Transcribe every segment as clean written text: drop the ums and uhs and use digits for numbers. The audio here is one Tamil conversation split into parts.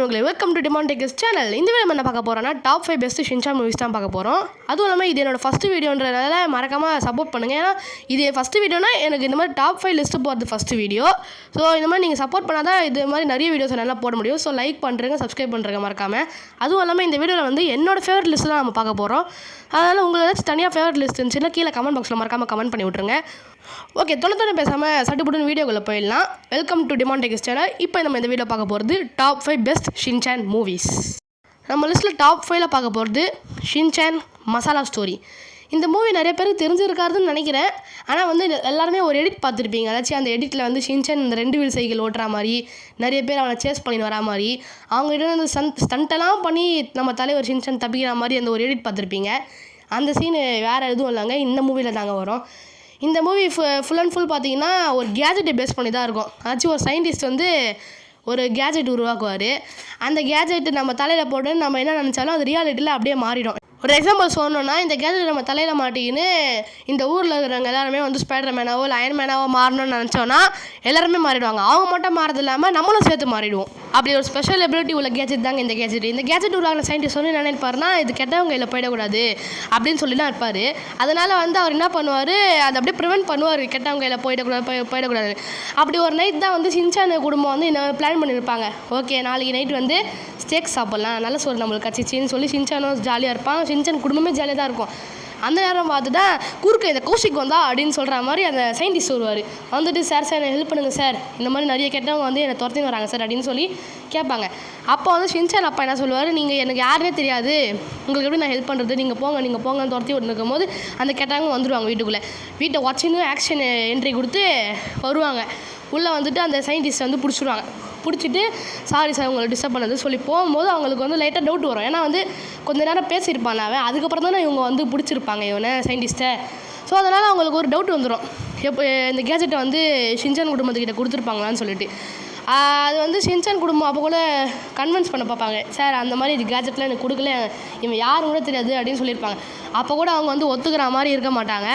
மக்களே, welcome to demand techs channel. இந்த வீடியோ என்ன பார்க்க போகிறோன்னா டாப் 5 பெஸ்ட் ஷின்சான் மூவிஸ் தான் பார்க்க போகிறோம். அதுவும் இல்லாமல் இது என்னோட ஃபஸ்ட்டு வீடியோன்றதுனால மறக்காமல் சப்போர்ட் பண்ணுங்கள். ஏன்னா இது ஃபஸ்ட்டு வீடியோனா எனக்கு இந்த மாதிரி டாப் 5 லிஸ்ட்டு போகிறது ஃபஸ்ட்டு வீடியோ. ஸோ இந்த மாதிரி நீங்கள் சப்போர்ட் பண்ணால் தான் இது மாதிரி நிறைய வீடியோஸ் நல்லா போட முடியும். ஸோ லைக் பண்ணுறேங்க, சப்ஸ்கிரைப் பண்ணுறேங்க மறக்காமல். அதுவும் இல்லாமல் இந்த வீடியோவில் வந்து என்னோட ஃபேவரட் லிஸ்ட்டு தான் நம்ம பார்க்க போகிறோம். அதனால் உங்களுக்கு ஏதாச்சும் தனியாக ஃபேவரட் லிஸ்ட் இருந்துச்சுன்னா கீழே கமெண்ட் பாக்ஸில் மறக்காமல் கமெண்ட் பண்ணி விட்ருங்க. ஓகே, தொண்ணூத்தொன்று பேசாமல் சட்டுப்புட்டுன்னு வீடியோக்குள்ளே போயிடலாம். Welcome to demand techs channel. இப்போ நம்ம இந்த வீடியோ பார்க்க போகிறது டாப் 5 பெஸ்ட் ஷின்சான் மூவிஸ். நம்ம லிஸ்ட்டில் டாப் 5ல பார்க்க போகிறது ஷின்சான் மசாலா ஸ்டோரி. இந்த மூவி நிறைய பேருக்கு தெரிஞ்சிருக்காருன்னு நினைக்கிறேன். ஆனால் வந்து எல்லாருமே ஒரு எடிட் பார்த்துருப்பீங்க. அதாச்சும் அந்த எடிட்டில் வந்து ஷின்சான் இந்த 2 வீல் சைக்கிள் ஓட்டுற மாதிரி, நிறைய பேர் அவனை சேஸ் பண்ணி வரா மாதிரி, அவங்ககிட்ட வந்து ஸ்டண்டெல்லாம் பண்ணி நம்ம தலைவர் ஷின்சான் தப்பிக்கிற மாதிரி அந்த ஒரு எடிட் பார்த்துருப்பீங்க. அந்த சீனு வேறு எதுவும் இல்லைங்க, இந்த மூவியில் தாங்க வரும். இந்த மூவி ஃபுல் அண்ட் ஃபுல் பார்த்தீங்கன்னா ஒரு கேஜெட்டை பேஸ் பண்ணி தான் இருக்கும். அதாச்சும் ஒரு சயின்டிஸ்ட் வந்து ஒரு கேஜெட் உருவாக்குவார். அந்த கேஜெட்டு நம்ம தலையில் போட்டு நம்ம என்ன நினச்சாலும் அது ரியாலிட்டியில் அப்படியே மாறிடும். ஒரு எக்ஸாம்பிள் சொல்லணுன்னா, இந்த கேஜெட் நம்ம தலையில் மாட்டிக்கின்னு இந்த ஊரில் இருக்கிறவங்க எல்லாருமே வந்து ஸ்பைடர் மேனாவோ இல்லை அயன் மேனாவோ மாறணும்னு நினச்சோன்னா எல்லாருமே மாறிடுவாங்க. அவங்க மட்டும் மாறது இல்லாமல் நம்மளும் சேர்த்து மாறிடுவோம். அப்படி ஒரு ஸ்பெஷல் எபிலிட்டி உள்ள கேஜெட் தாங்க இந்த கேஜெட். இந்த கேஜெட் உருவாக்கின சயின்டிஸ்ட் வந்து என்ன நினைப்பாருன்னா, இது கெட்டவங்க கையில் போயிடக்கூடாது அப்படின்னு சொல்லி தான் இருப்பார். அதனால் வந்து அவர் என்ன பண்ணுவார், அதை அப்படியே ப்ரிவென்ட் பண்ணுவார், கெட்டவங்க கையில் போயிடக்கூடாது. அப்படி ஒரு நைட் தான் வந்து ஷின்சான் குடும்பம் வந்து என்ன பிளான் பண்ணியிருப்பாங்க. ஓகே, நாளைக்கு நைட் வந்து ஸ்டேக் சாப்பிட்லாம், நல்ல சோறு நம்மளுக்கு கச்சிச்சின்னு சொல்லி ஷின்சானும் ஜாலியாக இருப்பான். ஷின்சான் குடும்பமே ஜாலியாக தான் இருக்கும். அந்த நேரம் பார்த்துட்டா குறுக்க இந்த கௌஷிக் வந்தா அப்படின்னு சொல்கிற மாதிரி அந்த சயின்டிஸ்ட் வருவார். வந்துட்டு சார் என்னை ஹெல்ப் பண்ணுங்கள் சார், இந்த மாதிரி நிறைய கெட்டவங்க வந்து என்னை துரத்தின்னு வராங்க சார் அப்படின்னு சொல்லி கேட்பாங்க. அப்போ வந்து ஷின்சான் அப்பா என்ன சொல்லுவார், நீங்கள் எனக்கு யாருனே தெரியாது, உங்களுக்கு எப்படி நான் ஹெல்ப் பண்ணுறது, நீங்கள் போங்கன்னு துரத்தி விட்டுருக்கும் போது அந்த கெட்டவங்க வந்துடுவாங்க வீட்டுக்குள்ளே. வீட்டை வாட்சின்னு ஆக்ஷன் என்ட்ரி கொடுத்து வருவாங்க. உள்ளே வந்துட்டு அந்த சயின்டிஸ்ட் வந்து பிடிச்சிட்டு சாரி சார் உங்களை டிஸ்டர்ப் பண்ணது சொல்லி போகும்போது அவங்களுக்கு வந்து லைட்டாக டவுட் வரும். ஏன்னா வந்து கொஞ்ச நேரம் பேசியிருப்பான் அவன், அதுக்கப்புறம் தானே இவங்க வந்து பிடிச்சிருப்பாங்க இவனை சயின்டிஸ்ட்டை. ஸோ அதனால் அவங்களுக்கு ஒரு டவுட் வந்துடும், எப்போ இந்த கேஜெட்டை வந்து ஷின்சான் குடும்பத்துக்கிட்ட கொடுத்துருப்பாங்களான்னு சொல்லிட்டு. அது வந்து ஷின்சான் குடும்பம் அப்போ கூட கன்வின்ஸ் பண்ண பார்ப்பாங்க, சார் அந்த மாதிரி இது கேஜெட்லாம் எனக்கு கொடுக்கல, இவன் யாரும் கூட தெரியாது அப்படின்னு சொல்லியிருப்பாங்க. அப்போ கூட அவங்க வந்து ஒத்துக்கிற மாதிரி இருக்க மாட்டாங்க,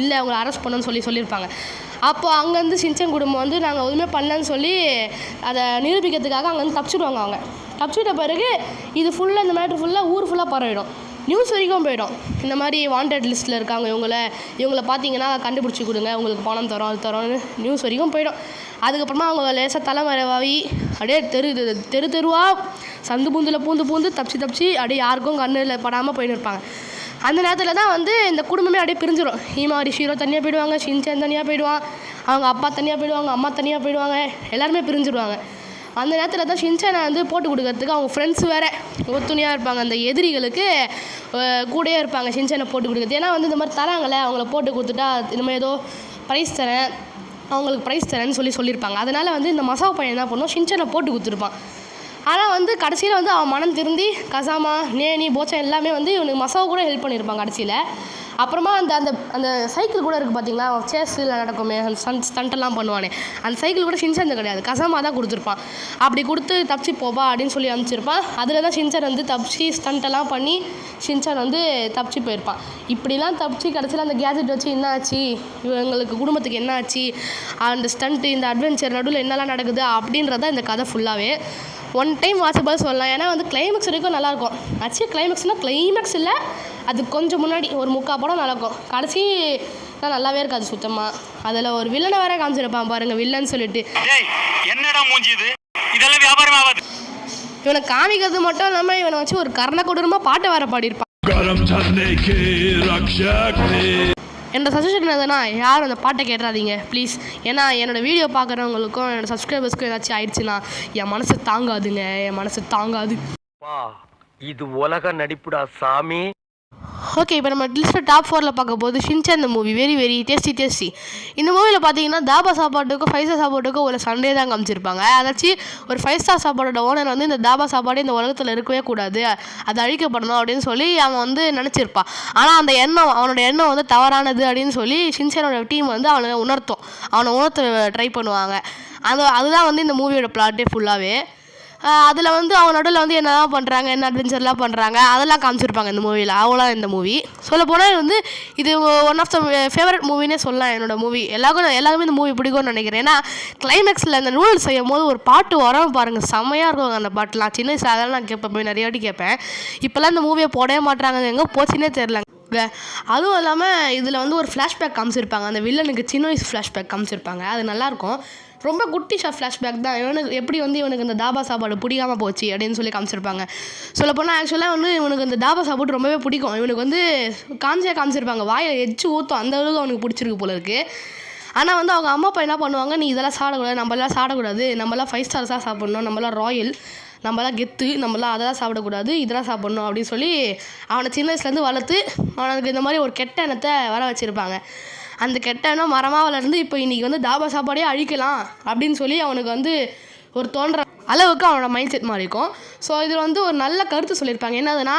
இல்லை அவங்கள அரெஸ்ட் பண்ணணும்னு சொல்லியிருப்பாங்க. அப்போது அங்கேருந்து ஷின்சான் குடும்பம் வந்து நாங்கள் எதுவுமே பண்ணலன்னு சொல்லி அதை நிரூபிக்கிறதுக்காக அங்கேருந்து தப்பிச்சுடுவாங்க. அவங்க தப்பிச்சுட்ட பிறகு இது ஃபுல்லாக இந்த மேட்ரு ஃபுல்லாக ஊர் ஃபுல்லாக பரவிடும், நியூஸ் வரைக்கும் போயிடும். இந்த மாதிரி வாண்டட் லிஸ்ட்டில் இருக்காங்க இவங்களை பார்த்தீங்கன்னா கண்டுபிடிச்சி கொடுங்க, உங்களுக்கு பணம் தரோம் அது தரோன்னு நியூஸ் வரைக்கும் போயிடும். அதுக்கப்புறமா அவங்க லேசாக தலைமறைவாகி அப்படியே தெருவாக சந்து பூந்தில் பூந்து தப்பிச்சு அப்படியே யாருக்கும் கண்ணில் படாமல் போயின்னு இருப்பாங்க. அந்த நேரத்தில் தான் வந்து இந்த குடும்பமே அப்படியே பிரிஞ்சிடும். ஹீமாரி ஷீரோ தனியாக போயிடுவாங்க, ஷின்சான் தனியாக போயிடுவான், அவங்க அப்பா தனியாக போயிடுவாங்க, அம்மா தனியாக போயிடுவாங்க, எல்லாருமே பிரிஞ்சிடுவாங்க. அந்த நேரத்தில் தான் ஷின்சானை வந்து போட்டு கொடுக்கறதுக்கு அவங்க ஃப்ரெண்ட்ஸ் வேறு ஒத்துணையாக இருப்பாங்க. அந்த எதிரிகளுக்கு கூடயே இருப்பாங்க ஷின்சானை போட்டு கொடுக்குறது. ஏன்னா வந்து இந்த மாதிரி தராங்களே, அவங்கள போட்டு கொடுத்துட்டா இனிமேல் ஏதோ அவங்களுக்கு ப்ரைஸ் தரேன்னு சொல்லியிருப்பாங்க. அதனால் வந்து இந்த மசாவ் பையன் என்ன பண்ணுவோம், ஷின்சானை போட்டு கொடுத்துருப்பான். ஆனால் வந்து கடைசியில் வந்து அவன் மனம் திருந்தி கசாமா நேனி போச்சன் எல்லாமே வந்து இவனுக்கு மசாவை கூட ஹெல்ப் பண்ணியிருப்பாங்க கடைசியில். அப்புறமா அந்த அந்த அந்த சைக்கிள் கூட இருக்குது பார்த்தீங்களா, சேஸில் நடக்குமே ஸ்டண்ட்டெல்லாம் பண்ணுவானே, அந்த சைக்கிள் கூட ஷின்சான் கிடையாது, கசாமா தான் கொடுத்துருப்பான். அப்படி கொடுத்து தப்பிச்சு போப்பா அப்படின்னு சொல்லி அனுப்பிச்சிருப்பான். அதில் தான் ஷின்சான் வந்து தப்பிச்சு ஸ்டண்ட்டெல்லாம் பண்ணி ஷின்சான் வந்து தப்பிச்சு போயிருப்பான். இப்படிலாம் தப்பிச்சு கடைசியில் அந்த கேஜெட் வச்சு என்ன ஆச்சு, இவங்களுக்கு குடும்பத்துக்கு என்ன ஆச்சு, அந்த ஸ்டண்ட்டு இந்த அட்வென்ச்சர் நடுவில் என்னெல்லாம் நடக்குது அப்படின்றதான் இந்த கதை ஃபுல்லாகவே. ஒன் டைம் வாட்சபிள் சொல்லலாம். ஏன்னா வந்து கிளைமேக்ஸ் வரைக்கும் நல்லாயிருக்கும். ஆக்சுவலி கிளைமேக்ஸ் இல்லை, அது கொஞ்சம் முன்னாடி ஒரு 3/4 படம் நடக்கும். கடைசி தான் நல்லாவே இருக்காது சுத்தமாக. அதில் ஒரு வில்லனை வேற காமிச்சிருப்பான் பாருங்கள், வில்லன் சொல்லிட்டு. என்னடா மூஞ்சிது, இதெல்லாம் வியாபாரம் ஆகாது. இவனை காமிக்கிறது மட்டும் இல்லாமல் இவனை வச்சு ஒரு கர்ண கொடூரமாக பாட்டை வேற பாடியிருப்பான். என்னோட சஜஷன் எதுனா, யாரும் அந்த பாட்டை கேட்டுறாதீங்க ப்ளீஸ். ஏன்னா என்னோடய வீடியோ பார்க்குறவங்களுக்கும் என்னோடய சப்ஸ்கிரைபர்ஸ்க்கும் ஏதாச்சும் ஆயிடுச்சுன்னா என் மனசு தாங்காது. இது உலக நடிப்புடா சாமி. ஓகே, இப்போ நம்ம லிஸ்ட்டில் டாப் 4ல் பார்க்க போது ஷின்சான் இந்த மூவி. Very very tasty. இந்த மூவியில் பார்த்தீங்கன்னா தாபா சாப்பாட்டுக்கும் 5 ஸ்டார் சாப்பாட்டுக்கும் ஒரு சண்டே தான் காமிச்சிருப்பாங்க. அதாச்சும் ஒரு 5 ஸ்டார் சாப்பாடோட ஓனர் வந்து இந்த தாபா சாப்பாடு இந்த உலகத்தில் இருக்கவே கூடாது, அது அழிக்கப்படணும் அப்படின்னு சொல்லி அவன் வந்து நினச்சிருப்பான். ஆனால் அந்த அவனோட எண்ணம் வந்து தவறானது அப்படின்னு சொல்லி ஷின்சானோட டீம் வந்து அவனை உணர்த்த ட்ரை பண்ணுவாங்க. அதுதான் வந்து இந்த மூவியோட பிளாட்டே ஃபுல்லாகவே. அதில் வந்து அவங்க நடுவில் வந்து என்னதான் பண்ணுறாங்க, என்ன அட்வென்ச்சர்லாம் பண்ணுறாங்க, அதெல்லாம் காமிச்சிருப்பாங்க இந்த மூவியில். அவ்வளோ இந்த மூவி சொல்லப்போனால் வந்து இது ஒன் ஆஃப் த ஃபேவரட் மூவினே சொல்லலாம். என்னோட மூவி எல்லாருமே இந்த மூவி பிடிக்கும்னு நினைக்கிறேன். ஏன்னா கிளைமேக்ஸில் அந்த நூல் செய்யும் போது ஒரு பாட்டு வரும் பாருங்கள், செம்மையாக இருக்கும் அந்த பாட்டுலாம். சின்ன வயசில் அதெல்லாம் நான் கேட்பேன், போய் நிறைய வாட்டி கேட்பேன். இப்போல்லாம் இந்த மூவியை போடவே மாட்டாங்க, எங்கே போச்சுன்னே தெரில. அதுவும் இல்லாமல் இதில் வந்து ஒரு ஃப்ளாஷ்பேக் காமிச்சிருப்பாங்க, அந்த வில்லனுக்கு சின்ன வயசு ஃப்ளாஷ்பேக் காமிச்சிருப்பாங்க. அது நல்லாயிருக்கும். ரொம்ப குட்டிஷாக ஃப்ளாஷ்பேக் தான். இவனுக்கு எப்படி வந்து இவனுக்கு இந்த தாபா சாப்பாடு பிடிக்காமல் போச்சு அப்படின்னு சொல்லி காமிச்சிருப்பாங்க. சொல்லப்போனால் ஆக்சுவலாக வந்து இவனுக்கு இந்த தாபா சாப்பாடு ரொம்பவே பிடிக்கும். இவனுக்கு வந்து காமிச்சிருப்பாங்க, வாயை எச்சு ஊற்றும், அந்த அளவுக்கு அவனுக்கு பிடிச்சிருக்கு போல இருக்குது. ஆனால் வந்து அவங்க அம்மா அப்பா என்ன பண்ணுவாங்க, நீ இதெல்லாம் சாப்பிடக்கூடாது, நம்மளாம் சாப்பிடக்கூடாது, நம்மளாம் 5 ஸ்டார்ஸாக சாப்பிட்ணும், நம்மளாம் ராயல், நம்மளாம் கெத்து, நம்மளாம் அதெல்லாம் சாப்பிடக்கூடாது, இதெல்லாம் சாப்பிட்ணும் அப்படின்னு சொல்லி அவனை சின்ன வயசுலேருந்து வளர்த்து அவனுக்கு இந்த மாதிரி ஒரு கெட்ட எண்ணத்தை வர வச்சுருப்பாங்க. அந்த கெட்ட எண்ணம் மரமாக வளர்ந்து இப்போ இன்றைக்கி வந்து தாபா சாப்பாடே அழிக்கலாம் அப்படின்னு சொல்லி அவனுக்கு வந்து ஒரு தோன்ற அளவுக்கு அவனோட மைண்ட் செட் மாதிரி இருக்கும். ஸோ இதில் வந்து ஒரு நல்ல கருத்து சொல்லியிருப்பாங்க. என்னதுன்னா,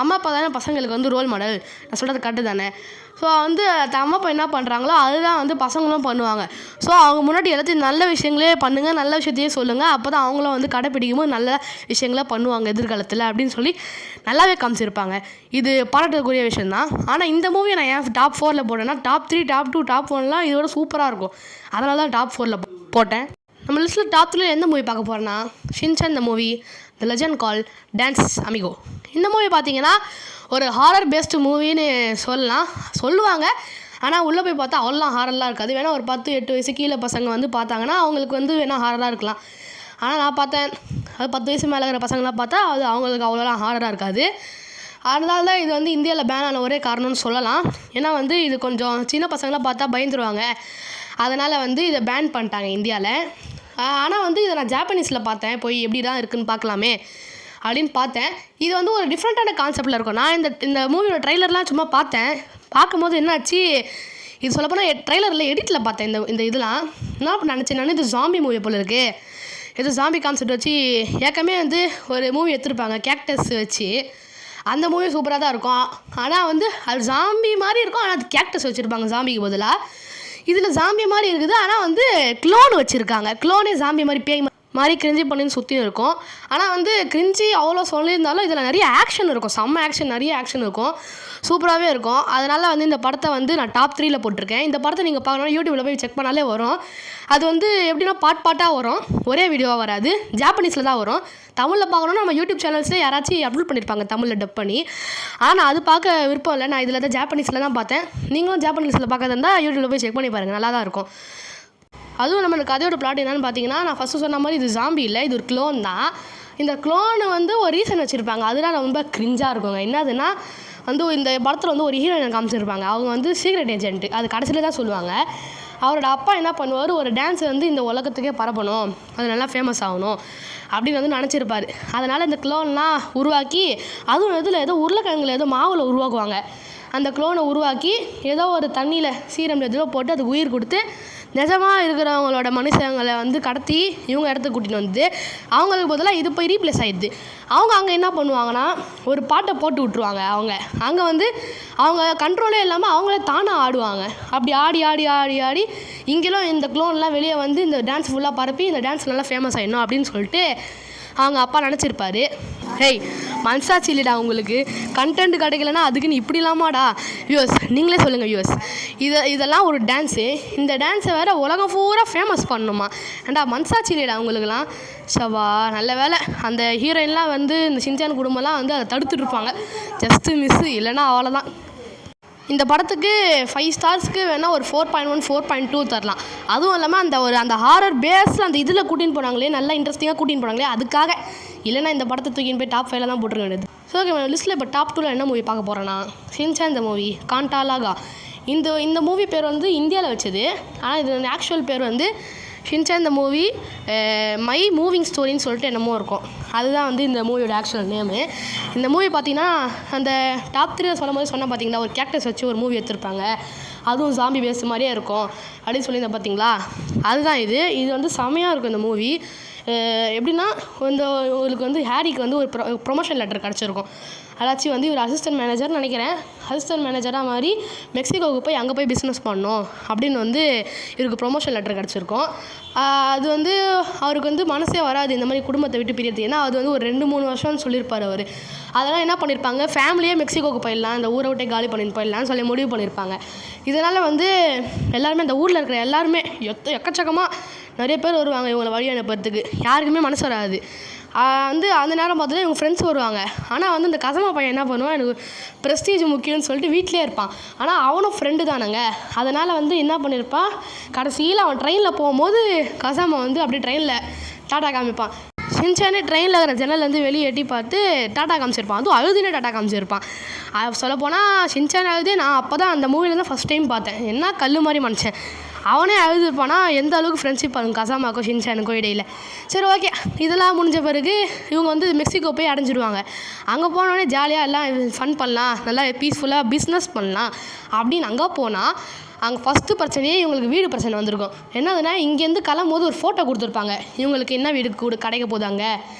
அம்மா அப்பா தானே பசங்களுக்கு வந்து ரோல் மாடல், நான் சொல்கிறது கரெக்டு தானே. ஸோ வந்து அம்மா அப்பா என்ன பண்ணுறாங்களோ அதுதான் வந்து பசங்களும் பண்ணுவாங்க. ஸோ அவங்க முன்னாடி எல்லாத்தையும் நல்ல விஷயங்களே பண்ணுங்கள், நல்ல விஷயத்தையே சொல்லுங்கள், அப்போ தான் அவங்களும் வந்து கடைப்பிடிக்கும்போது நல்ல விஷயங்கள பண்ணுவாங்க எதிர்காலத்தில் அப்படின்னு சொல்லி நல்லாவே காமிச்சிருப்பாங்க. இது பாராட்டக்கூடிய விஷயந்தான். ஆனால் இந்த மூவியை நான் ஏன் டாப் 4ல் போட்டேன்னா, டாப் 3, டாப் 2, டாப் 1லாம் இதோட சூப்பராக இருக்கும். அதனால தான் டாப் 4ல் போட்டேன். நம்ம லிஸ்ட்டில் டாப் 3 எந்த மூவி பார்க்க போகிறேன்னா, ஷின்சான் இந்த movie, the legend call dance amigo. இந்த மூவி பார்த்தீங்கன்னா ஒரு ஹாரர் பேஸ்டு மூவின்னு சொல்லுவாங்க. ஆனால் உள்ளே போய் பார்த்தா அவ்வளோ ஹாரர்லாம் இருக்காது. வேணால் ஒரு 10-8 வயசு கீழே பசங்க வந்து பார்த்தாங்கன்னா அவங்களுக்கு வந்து வேணால் ஹாரராக இருக்கலாம். ஆனால் நான் பார்த்தேன், அது 10 வயசு மேலே இருக்கிற பசங்களாம் பார்த்தா அது அவங்களுக்கு அவ்வளோலாம் ஹாரராக இருக்காது. அதனால தான் இது வந்து இந்தியாவில் பேன் ஆன ஒரே காரணம்னு சொல்லலாம். ஏன்னா வந்து இது கொஞ்சம் சின்ன பசங்களாம் பார்த்தா பயந்துருவாங்க, அதனால் வந்து இதை பேன் பண்ணிட்டாங்க இந்தியாவில். ஆனால் வந்து இதை நான் ஜாப்பனீஸில் பார்த்தேன், போய் எப்படி தான் இருக்குதுன்னு பார்க்கலாமே அப்படின்னு பார்த்தேன். இது வந்து ஒரு டிஃப்ரெண்ட்டான கான்செப்டில் இருக்கும். நான் இந்த மூவியோட ட்ரைலர்லாம் சும்மா பார்த்தேன். பார்க்கும்போது என்னாச்சு, இது சொல்லப்போனால் ட்ரைலரில் எடிட்டில் பார்த்தேன் இந்த இதெல்லாம். நான் நினச்சேன், நான் இது ஜாம்பி மூவி போல் இருக்குது, இது ஜாம்பி கான்செப்ட் வச்சு ஏற்கனவே வந்து ஒரு மூவி எடுத்துருப்பாங்க கேக்டஸ் வச்சு, அந்த மூவி சூப்பராக தான் இருக்கும். ஆனால் வந்து அது ஜாம்பி மாதிரி இருக்கும், ஆனால் அது கேக்டஸ் வச்சுருப்பாங்க ஜாம்பிக்கு பதிலாக. இதில் ஜாம்பி மாதிரி இருக்குது, ஆனால் வந்து க்ளோன் வச்சுருக்காங்க. க்ளோனே ஜாம்பி மாதிரி பேய் மாதிரி கிரிஞ்சி பண்ணின்னு சுற்றி இருக்கும். ஆனால் வந்து கிரிஞ்சி அவ்வளோ சொல்லியிருந்தாலும் இதில் நிறைய ஆக்ஷன் இருக்கும், செம்ம ஆக்ஷன், நிறைய ஆக்ஷன் இருக்கும், சூப்பராகவே இருக்கும். அதனால் வந்து இந்த படத்தை வந்து நான் டாப் 3ல் போட்டிருக்கேன். இந்த படத்தை நீங்கள் பார்க்கணும், யூடியூப்பில் போய் செக் பண்ணாலே வரும். அது வந்து எப்படின்னா பாட்டாக வரும், ஒரே வீடியோவாக வராது, ஜாப்பனீஸில் தான் வரும். தமிழில் பார்க்கணுன்னா நம்ம யூடியூப் சேனல்ஸில் யாராச்சும் அப்லோட் பண்ணியிருப்பாங்க தமிழில் டப் பண்ணி. ஆனால் அது பார்க்க விருப்பம் இல்லை, நான் இதில் தான் ஜாப்பனீஸில் தான் பார்த்தேன். நீங்களும் ஜாப்பனீஸில் பார்க்கறதா இருந்தால் யூடியூப்பில் போய் செக் பண்ணி பாருங்கள், நல்லா தான் இருக்கும். அதுவும் நம்ம இந்த கதையோட பிளாட் என்னென்னு பார்த்தீங்கன்னா, நான் ஃபஸ்ட்டு சொன்ன மாதிரி இது ஜாம்பி இல்லை, இது ஒரு க்ளோன் தான். இந்த க்ளோனு வந்து ஒரு ரீசன் வச்சுருப்பாங்க, அதெல்லாம் ரொம்ப கிரிஞ்சாக இருக்குங்க. என்னதுன்னா வந்து இந்த படத்தில் வந்து ஒரு ஹீரோயினை காமிச்சிருப்பாங்க, அவங்க வந்து சீக்ரெட் ஏஜென்ட்டு, அது கடைசியில் தான் சொல்லுவாங்க. அவரோட அப்பா என்ன பண்ணுவார், ஒரு டான்ஸ் வந்து இந்த உலகத்துக்கே பரப்பணும், அது நல்லா ஃபேமஸ் ஆகணும் அப்படின்னு வந்து நினச்சிருப்பார். அதனால் இந்த க்ளோன்லாம் உருவாக்கி, அதுவும் ஏதோ உருளைக்கிழங்குல ஏதோ மாவில் உருவாக்குவாங்க. அந்த க்ளோனை உருவாக்கி ஏதோ ஒரு தண்ணியில் சீரம் எதிலோ போட்டு அதுக்கு உயிர் கொடுத்து நிஜமாக இருக்கிறவங்களோட மனுஷங்களை வந்து கடத்தி இவங்க இடத்துக்கு கூட்டிகிட்டு வந்து அவங்களுக்கு பதிலாக இது போய் ரீப்ளேஸ் ஆகிடுது. அவங்க அங்கே என்ன பண்ணுவாங்கன்னா ஒரு பாட்டை போட்டு விட்ருவாங்க. அவங்க அங்கே வந்து அவங்க கண்ட்ரோலே இல்லாமல் அவங்களே தானாக ஆடுவாங்க. அப்படி ஆடி ஆடி ஆடி ஆடி இங்கேயும் இந்த க்ளோன்லாம் வெளியே வந்து இந்த டான்ஸ் ஃபுல்லாக பரப்பி இந்த டான்ஸ் நல்லா ஃபேமஸ் ஆகிடணும் அப்படின்னு சொல்லிட்டு அவங்க அப்பா நினச்சிருப்பாரு. ஹேய் மனசாட்சி இல்லைடா உங்களுக்கு, கண்டென்ட் கிடைக்கலன்னா அதுக்குன்னு இப்படி இல்லாமாடா வியூஸ், நீங்களே சொல்லுங்கள் வியூஸ். இதெல்லாம் ஒரு டான்ஸு, இந்த டான்ஸை வேறு உலகம் பூரா ஃபேமஸ் பண்ணணுமா? ஏண்டா மனசாட்சி இல்லைடா உங்களுக்குலாம். சவா நல்ல வேலை அந்த ஹீரோயின்லாம் வந்து இந்த ஷின்சான் குடும்பம்லாம் வந்து அதை தடுத்துட்ருப்பாங்க, ஜஸ்ட்டு மிஸ்ஸு, இல்லைன்னா அவ்வளோதான். இந்த படத்துக்கு 5 ஸ்டார்ஸ்க்கு வேணால் ஒரு 4.1 4.2 தரலாம். அதுவும் இல்லாமல் அந்த ஹாரர் பேஸில் அந்த இதில் கூட்டின்னு போனாங்களே, நல்லா இன்ட்ரெஸ்டிங்காக கூட்டின்னு போனாங்களே, அதுக்காக. இல்லைனா இந்த படத்தை தூக்கின்னு போய் டாப் 5ல் தான் போட்டுருக்க வேண்டியது. ஸோ ஓகே, லிஸ்ட்டில் இப்போ டாப் 2ல் என்ன மூவி பார்க்க போகிறேன்னா, ஷின்சான் இந்த மூவி காண்டாலாகா. இந்த மூவி பேர் வந்து இந்தியாவில் வச்சது, ஆனால் இது ஆக்சுவல் பேர் வந்து ஷின்சான் இந்த மூவி மை மூவிங் ஸ்டோரின்னு சொல்லிட்டு என்னமோ இருக்கும். அதுதான் வந்து இந்த மூவியோட ஆக்சுவல் நேமு. இந்த மூவி பார்த்தீங்கன்னா அந்த டாப் 3 சொன்ன பார்த்தீங்களா, ஒரு கேரக்டர்ஸ் வச்சு ஒரு மூவி எடுத்திருப்பாங்க, அதுவும் ஜாம்பி பேஸ் மாதிரியே இருக்கும் அப்படின்னு சொல்லியிருந்தேன் பார்த்தீங்களா, அதுதான் இது வந்து செமையாக இருக்கும் இந்த மூவி. எப்படின்னா உங்களுக்கு வந்து ஹாரிக்கு வந்து ஒரு ப்ரொமோஷன் லெட்டர் கிடச்சிருக்கும். அதாச்சும் வந்து இவர் அசிஸ்டன்ட் மேனேஜர்னு நினைக்கிறேன். அசிஸ்டன்ட் மேனேஜராக மாதிரி மெக்சிகோவுக்கு போய் அங்கே போய் பிஸ்னஸ் பண்ணணும் அப்படின்னு வந்து இவருக்கு ப்ரொமோஷன் லெட்டர் கிடச்சிருக்கும். அது வந்து அவருக்கு வந்து மனசே வராது இந்த மாதிரி குடும்பத்தை விட்டு பிரியறது. ஏன்னா அது வந்து ஒரு 2-3 வருஷம்னு சொல்லியிருப்பார் அவர். அதெல்லாம் என்ன பண்ணியிருப்பாங்க, ஃபேமிலியே மெக்சிகோவுக்கு போயிடலாம், இந்த ஊரை விட்டே காலி பண்ணிட்டு போயிடலான்னு சொல்லி முடிவு பண்ணியிருப்பாங்க. இதனால் வந்து எல்லாருமே அந்த ஊரில் இருக்கிற எல்லாருமே எக்கச்சக்கமாக நிறைய பேர் வருவாங்க இவங்களை வழி அனுப்புறதுக்கு. யாருக்குமே மனசு வராது. வந்து அந்த நேரம் பார்த்தா இவங்க ஃப்ரெண்ட்ஸ் வருவாங்க. ஆனால் வந்து இந்த கசமா பையன் என்ன பண்ணுவான், எனக்கு ப்ரெஸ்டீஜ் முக்கியம்னு சொல்லிட்டு வீட்டிலே இருப்பான். ஆனால் அவனும் ஃப்ரெண்டு தானேங்க. அதனால் வந்து என்ன பண்ணியிருப்பான், கடைசியில் அவன் ட்ரெயினில் போகும்போது கசாமா வந்து அப்படியே ட்ரெயினில் டாட்டா காமிப்பான். ஷின்சானே ட்ரெயினில் இருக்கிற ஜன்னல்லேருந்து வெளியே எட்டி பார்த்து டாட்டா காமிச்சிருப்பான். அதுவும் அழுதுனே டாட்டா காமிச்சிருப்பான். சொல்லப்போனால் ஷின்சான் அழுது நான் அப்போ தான் அந்த மூவியில் தான் ஃபஸ்ட் டைம் பார்த்தேன். என்ன கல் மாதிரி மனுஷன் அவனே அழுதுருப்பானா. எந்த அளவுக்கு ஃப்ரெண்ட்ஷிப் ஆகும் கசாமாக்கும் ஷின்சானுக்கும் இடையில். சரி ஓகே, இதெல்லாம் முடிஞ்ச பிறகு இவங்க வந்து மெக்சிகோ போய் அடைஞ்சிடுவாங்க. அங்கே போனோடனே ஜாலியாக எல்லாம் ஃபன் பண்ணலாம், நல்லா பீஸ்ஃபுல்லாக பிஸ்னஸ் பண்ணலாம் அப்படின்னு அங்கே போனால் அங்கே ஃபஸ்ட்டு பிரச்சனையே இவங்களுக்கு வீடு பிரச்சனை வந்திருக்கும். என்னதுன்னா, இங்கேருந்து கிளம்பும்போது ஒரு ஃபோட்டோ கொடுத்துருப்பாங்க, இவங்களுக்கு என்ன வீடு கிடைக்க போதாங்க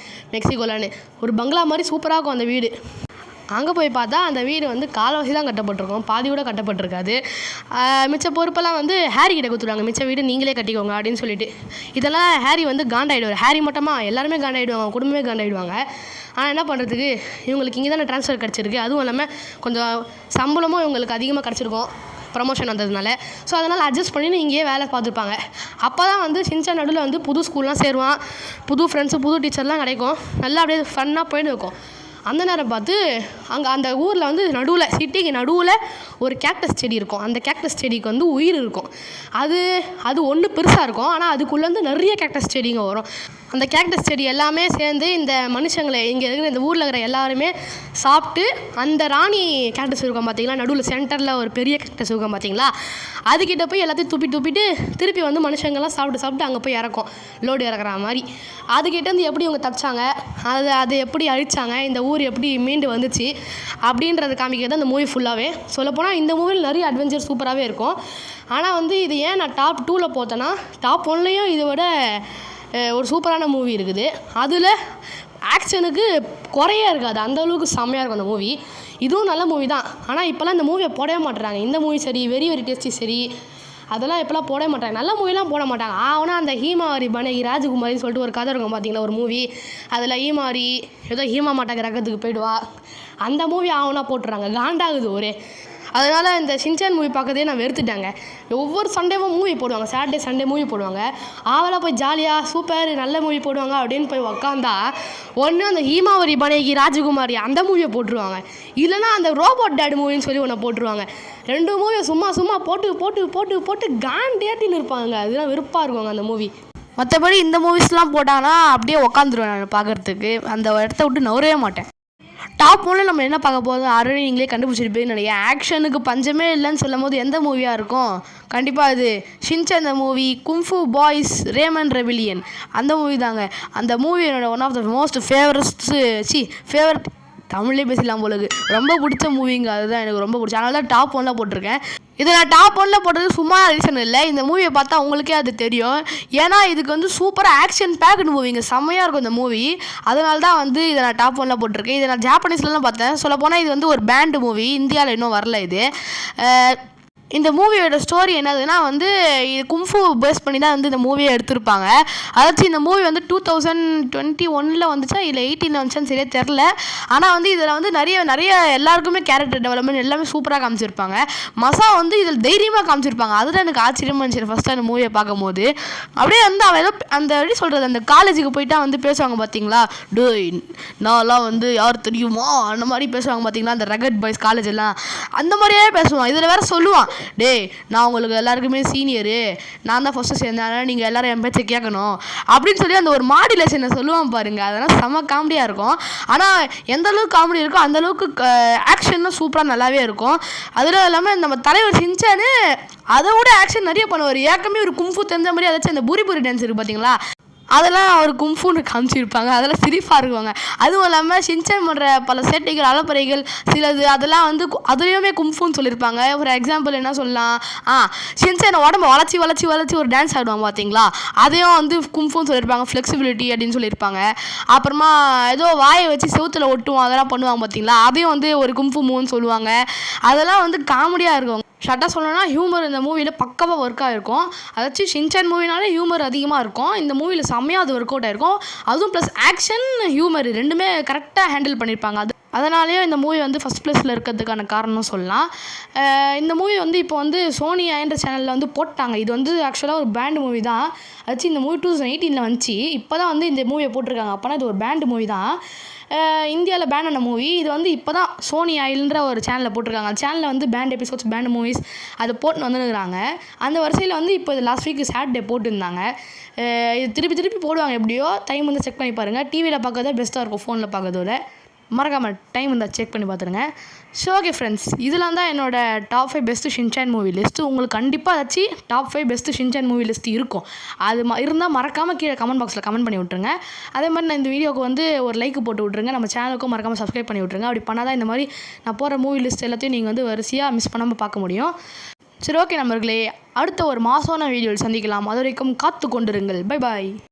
மெக்சிகோலன்னு. ஒரு பங்களா மாதிரி சூப்பராக இருக்கும் அந்த வீடு. அங்கே போய் பார்த்தா அந்த வீடு வந்து கால்வாசி தான் கட்டப்பட்டிருக்கும், பாதி கூட கட்டப்பட்டிருக்காது. மிச்ச பொறுப்பெல்லாம் வந்து ஹேரி கிட்ட கொடுத்துருவாங்க, மிச்ச வீடு நீங்களே கட்டிக்கோங்க அப்படின்னு சொல்லிட்டு. இதெல்லாம் ஹேரி வந்து காண்டாயிடுவார். ஹேரி மட்டுமா எல்லாருமே காண்டாயிடுவாங்க, குடும்பமே காண்டாயிடுவாங்க. ஆனால் என்ன பண்ணுறதுக்கு, இவங்களுக்கு இங்கே தானே ட்ரான்ஸ்ஃபர் கிடச்சிருக்கு, அதுவும் இல்லாமல் கொஞ்சம் சம்பளமும் இவங்களுக்கு அதிகமாக கிடச்சிருக்கும் ப்ரமோஷன் வந்ததுனால. ஸோ அதனால் அட்ஜஸ்ட் பண்ணி இங்கேயே வேலை பார்த்துருப்பாங்க. அப்போ தான் வந்து ஷின்சான் நடுவில் வந்து புது ஸ்கூல்லாம் சேருவான், புது ஃப்ரெண்ட்ஸு புது டீச்சர்லாம் கிடைக்கும், நல்லா அப்படியே ஃபன்னாக போயிட்டு இருக்கும். அந்த நேரம் பார்த்து அங்கே அந்த ஊரில் வந்து நடுவில் சிட்டிக்கு நடுவில் ஒரு கேக்டஸ் செடி இருக்கும். அந்த கேக்டஸ் செடிக்கு வந்து உயிர் இருக்கும். அது ஒன்று பெருசாக இருக்கும், ஆனால் அதுக்குள்ளேருந்து நிறைய கேக்டஸ் செடிங்க வரும். அந்த கேக்டஸ் செடி எல்லாமே சேர்ந்து இந்த மனுஷங்களை இங்கே இருக்கிற இந்த ஊரில் இருக்கிற எல்லாருமே சாப்பிட்டு அந்த ராணி கேக்டஸ் இருக்கும் பார்த்தீங்களா, நடுவில் சென்டரில் ஒரு பெரிய கேக்டஸ் இருக்கும் பார்த்தீங்களா, அதுக்கிட்ட போய் எல்லாத்தையும் துப்பிட்டு திருப்பி வந்து மனுஷங்கள்லாம் சாப்பிட்டு அங்கே போய் இறக்கும், லோடு இறக்குற மாதிரி. அதுக்கிட்டேருந்து எப்படி இவங்க தப்பிச்சாங்க, அதை எப்படி அழிச்சாங்க, இந்த ஊர் எப்படி மீண்டு வந்துச்சு அப்படின்றத காமிக்கிறது அந்த மூவி ஃபுல்லாகவே. சொல்லப்போனால் இந்த மூவியில் நிறைய அட்வென்ச்சர் சூப்பராகவே இருக்கும். ஆனால் வந்து இது ஏன் நான் டாப் 2ல் போத்தேன்னா, டாப் 1லேயும் இதை விட ஒரு சூப்பரான மூவி இருக்குது. அதில் ஆக்ஷனுக்கு குறையே இருக்காது, அந்தளவுக்கு செம்மையாக இருக்கும் அந்த மூவி. இதுவும் நல்ல மூவி தான். ஆனால் இப்போலாம் இந்த மூவியை போடவே மாட்டுறாங்க. இந்த மூவி சரி, வெரி வெரி டேஸ்டி சரி, அதெல்லாம் இப்போலாம் போடவே மாட்டாங்க. நல்ல மூவிலாம் போட மாட்டாங்க. ஆனால் அந்த ஹீமாவரி பனகி ராஜகுமாரின்னு சொல்லிட்டு ஒரு கதை இருக்கும் பார்த்தீங்களா, ஒரு மூவி. அதில் ஹீமாரி ஏதோ ஹீமா மாட்டா கிரகத்துக்கு போயிடுவா, அந்த மூவி ஆவனா போட்டுறாங்க, காண்டாகுது ஒரே. அதனால் இந்த ஷின்சான் மூவி பார்க்கறதே நான் வெறுத்துட்டாங்க. ஒவ்வொரு சண்டேவும் மூவி போடுவாங்க, சாட்டர்டே சண்டே மூவி போடுவாங்க. ஆவலாக போய் ஜாலியாக சூப்பர் நல்ல மூவி போடுவாங்க அப்படின்னு போய் உக்காந்தா ஒன்று அந்த ஹீமாவரி பனகி ராஜகுமாரி அந்த மூவியை போட்டுருவாங்க, இல்லைனா அந்த ரோபோட் டேட் மூவின்னு சொல்லி ஒன்று போட்டுருவாங்க. 2 மூவியை சும்மா போட்டு காண்டேட்டின்னு இருப்பாங்க. அதெல்லாம் வெறுப்பாக இருக்குவாங்க அந்த மூவி. மற்றபடி இந்த மூவிஸ்லாம் போட்டாங்கன்னா அப்படியே உக்காந்துருவேன் நான் பார்க்குறதுக்கு, அந்த இடத்த விட்டு நவரவே மாட்டேன். டாப் 1ல் நம்ம என்ன பார்க்க போதும் ஆல்ரெடி நீங்களே கண்டுபிடிச்சிருப்பீங்கன்னு நினைக்கிறேன். ஆக்ஷனுக்கு பஞ்சமே இல்லைன்னு சொல்லும் போது எந்த மூவியாக இருக்கும், கண்டிப்பாக அது Shinchan movie, kung fu boys ramen rebellion அந்த மூவி தாங்க. அந்த மூவி என்னோட one of the most favourite தமிழ்லேயே பேசலாம் போலுக்கு ரொம்ப பிடிச்ச மூவிங்க. அதுதான் எனக்கு ரொம்ப பிடிச்ச, அதனால தான் டாப் 1ல் போட்டிருக்கேன். இதை நான் டாப் 1ல் போட்டது சும்மா ரீசன் இல்லை, இந்த மூவியை பார்த்தா உங்களுக்கே அது தெரியும். ஏன்னா இதுக்கு வந்து சூப்பராக ஆக்ஷன் பேக்டு மூவிங்க, செம்மையாக இருக்கும் இந்த மூவி. அதனால தான் வந்து இதை நான் டாப் 1ல் போட்டிருக்கேன். இதை நான் ஜாப்பனீஸ்லாம் பார்த்தேன். சொல்லப்போனால் இது வந்து ஒரு பேண்டு மூவி, இந்தியாவில் இன்னும் வரல இது. இந்த மூவியோட ஸ்டோரி என்னதுன்னா வந்து இது குங்ஃபூ பேஸ் பண்ணி தான் வந்து இந்த மூவியை எடுத்திருப்பாங்க. அதாச்சும் இந்த மூவி வந்து 2021ல் வந்துச்சா இல்லை 18ல் வந்துச்சான்னு சரியாக தெரில. ஆனால் வந்து இதில் வந்து நிறைய எல்லாருக்குமே கேரக்டர் டெவலப்மெண்ட் எல்லாமே சூப்பராக காமிச்சிருப்பாங்க. மசா வந்து இதில் தைரியமாக காமிச்சிருப்பாங்க. அதுதான் எனக்கு ஆச்சரியமாக இருந்துச்சு ஃபஸ்ட்டு அந்த மூவியை பார்க்கும்போது. அப்படியே வந்து அவன் ஏதோ அந்த எப்படி சொல்கிறது, அந்த காலேஜுக்கு போயிட்டா வந்து பேசுவாங்க பார்த்தீங்களா, டேய் நான்லாம் வந்து யார் தெரியுமா அந்த மாதிரி பேசுவாங்க பார்த்தீங்களா, அந்த ரகட் பாய்ஸ் காலேஜ் எல்லாம் அந்த மாதிரியே பேசுவான். இதில் வேறு சொல்லுவான், டேய் நான் உங்களுக்கு எல்லாருக்குமே சீனியரு, நான் தான் ஃபஸ்ட்டு சேர்ந்தேன், நீங்கள் எல்லோரும் என் பேச்சை கேட்கணும் அப்படின்னு சொல்லி அந்த ஒரு மாடுலேஷனை சொல்லுவான் பாருங்க. அதெல்லாம் செம்ம காமெடியாக இருக்கும். ஆனால் எந்த அளவுக்கு காமெடி இருக்கோ அந்த அளவுக்கு ஆக்ஷனும் சூப்பராக நல்லாவே இருக்கும். அதில் இல்லாமல் நம்ம தலைவர் ஷின்சானு அதை விட ஆக்ஷன் நிறைய பண்ணுவார். ஏற்கனவே ஒரு குங்ஃபூ தெரிஞ்ச மாதிரி, அதாச்சும் அந்த பூரி டான்ஸ் இருக்குது பார்த்தீங்களா, அதெல்லாம் அவர் கும்ஃபுன்னு காமிச்சிருப்பாங்க. அதெல்லாம் சிரிப்பாக இருக்குவாங்க. அதுவும் இல்லாமல் ஷின்சான் பண்ணுற பல சேட்டைகள் அலப்பறைகள் சிலது அதெல்லாம் வந்து அதுலேயுமே கும்ஃபுன்னு சொல்லியிருப்பாங்க. ஒரு எக்ஸாம்பிள் என்ன சொல்லலாம், ஷின்சான் உடம்பு வளைச்சி ஒரு டான்ஸ் ஆடுவாங்க பார்த்தீங்களா, அதையும் வந்து கும்ஃபுன்னு சொல்லியிருப்பாங்க. ஃப்ளெக்சிபிலிட்டி அப்படின்னு சொல்லியிருப்பாங்க. அப்புறமா ஏதோ வாயை வச்சு செவுத்துல ஒட்டுவோம் அதெல்லாம் பண்ணுவாங்க பார்த்தீங்களா, அதையும் வந்து ஒரு கும்ஃபு மூவ்னு சொல்லுவாங்க. அதெல்லாம் வந்து காமெடியாக இருக்கும். ஷார்ட்டாக சொல்லணும்னா ஹியூமர் இந்த மூவியில் பக்காவாக ஒர்க் ஆகிருக்கும். அதாச்சும் ஷின்சான் மூவினாலே ஹியூமர் அதிகமாக இருக்கும். இந்த மூவியில் செம்மையாக அது ஒர்க் அவுட் ஆகிருக்கும். அதுவும் ப்ளஸ் ஆக்ஷன் ஹியூமர் ரெண்டுமே கரெக்டாக ஹேண்டில் பண்ணியிருப்பாங்க. அதனாலேயும் இந்த மூவி வந்து ஃபஸ்ட் ப்ளேஸில் இருக்கிறதுக்கான காரணம் சொல்லலாம். இந்த மூவி வந்து இப்போ வந்து சோனி என்ற சேனலில் வந்து போட்டாங்க. இது வந்து ஆக்சுவலாக ஒரு பேண்ட் மூவி தான். ஆச்சு இந்த மூவி 2018 வந்துச்சு. இப்போ தான் வந்து இந்த மூவியை போட்டிருக்காங்க. அப்போனா இது ஒரு பேண்ட் மூவி தான். இந்தியாவில் பேன் ஆன மூவி. இது வந்து இப்போ தான் சோனி ஆயில்ன்ற ஒரு சேனலில் போட்டிருக்காங்க. அந்த சேனலில் வந்து பேண்ட் எபிசோட்ஸ் பேண்ட் மூவிஸ் அதை போட்டுன்னு வந்துருக்குறாங்க. அந்த வரிசையில் வந்து இப்போ இது லாஸ்ட் வீக் சாட்டர்டே போட்டுருந்தாங்க. இது திருப்பி போடுவாங்க. எப்படியோ டைம் வந்து செக் பண்ணி பாருங்கள். டிவியில் பார்க்கறதா பெஸ்ட்டாக இருக்கும் ஃபோனில் பார்க்கறதோட. மறக்காமல் டைம் இருந்தால் செக் பண்ணி பார்த்துருங்க. ஸோ ஓகே ஃப்ரெண்ட்ஸ், இதெல்லாம் தான் என்னோடய top 5 best Shinchan movie list. உங்களுக்கு கண்டிப்பாக ஏதாச்சும் top 5 best Shinchan movie list இருக்கும். அது இருந்தால் மறக்காமல் கீழே கமெண்ட் பாக்ஸில் கமெண்ட் பண்ணி விட்ருங்க. அதே மாதிரி நான் இந்த வீடியோக்கு வந்து ஒரு லைக் போட்டு விட்ருங்க. நம்ம சேனலுக்கும் மறக்காமல் சப்ஸ்கிரைப் பண்ணி விட்ருங்க. அப்படி பண்ணால் தான் இந்த மாதிரி நான் போகிற மூவி லிஸ்ட் எல்லாத்தையும் நீங்கள் வந்து வரிசையாக மிஸ் பண்ணாமல் பார்க்க முடியும். சரி ஓகே நண்பர்களே, அடுத்த ஒரு மாசான வீடியோவில் சந்திக்கலாம். அது வரைக்கும் காத்து கொண்டிருங்கள். Bye bye.